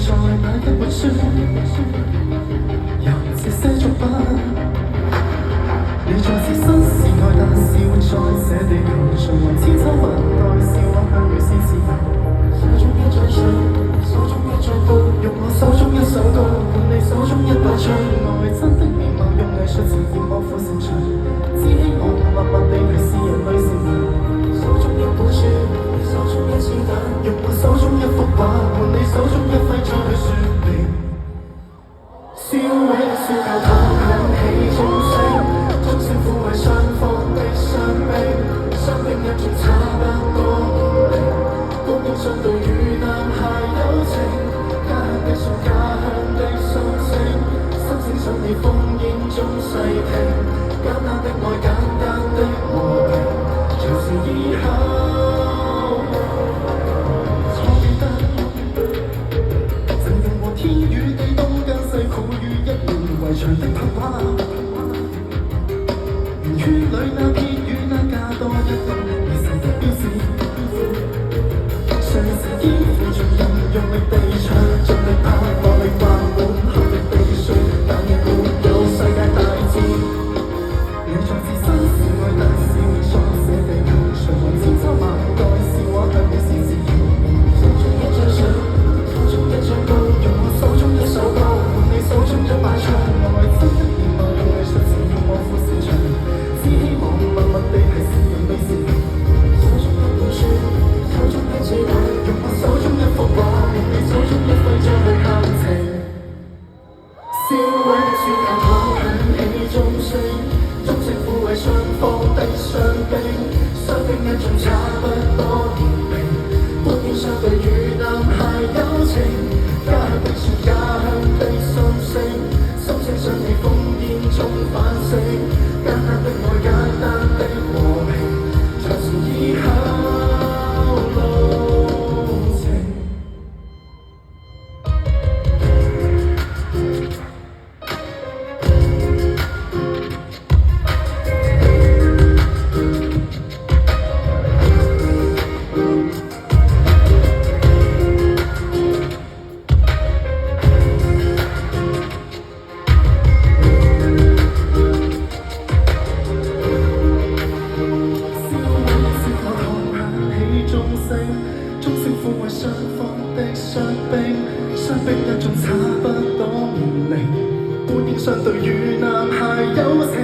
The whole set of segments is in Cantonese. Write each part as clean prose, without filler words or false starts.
在那一本書，由這些作品，你在自身是愛，但是活在這地球，循環千秋萬代，笑話向如是自由。手中一張相，手中一張刀，用我手中一首歌，換你手中一把槍。愛真的面貌，用藝術呈現我苦成長，只希望默默地提示人類善良。手中一本書，手中一子彈，用我手中一幅畫，換你手中一揮再去說明。燒毀的小教堂響起鐘聲，鐘聲撫慰雙方的傷兵，傷兵一眾差不多年齡，觀點相對與男孩友情，家鄉的信，家鄉的心聲，心聲想你烽煙中細聽，簡單的愛，簡單的和平，從此以後我記得曾用和天與地東間西苦於一面圍牆的噴畫，圓圈裏那撇與那加多一個而成的標誌，上是肩負着任用力地唱，盡力拍落力畫滿合力地說，但亦沒有世界大戰。你在自身是愛，但是活在這地球，循環千秋萬代，笑話向你是自由。手中一張相，手中一張刀，用我手中一首歌，換你手中一把槍。愛真的面貌，用藝術呈現我苦成長，只希望默默地提示人類善良。手中一本書，手中一子彈，用我手中一幅畫，換你手中一揮再去向情。燒毀的小教堂響起鐘聲，鐘聲撫慰雙方的傷兵，傷兵一眾差不多年齡，觀點相對與男孩友情，家鄉的樹，家鄉的心聲，心聲想你烽煙中反省，簡單的愛，簡單的和平，從此以後路程。鐘聲撫慰雙方的傷兵，傷兵一眾差不多年齡，觀點相對與男孩友情，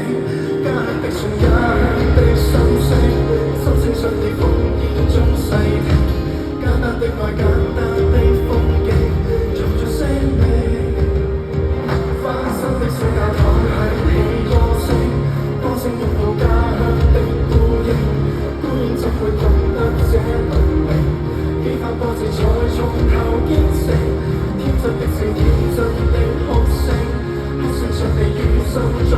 家鄉的信，家鄉的心聲，心聲想你烽煙中細聽，簡單的愛，簡單的風景，藏着生命。翻新的小教堂響起歌聲，歌聲擁抱家鄉的孤影，孤影怎會懂得這文明？幾番波折才從頭建成，天真的笑，天真的哭聲，哭聲想你於心中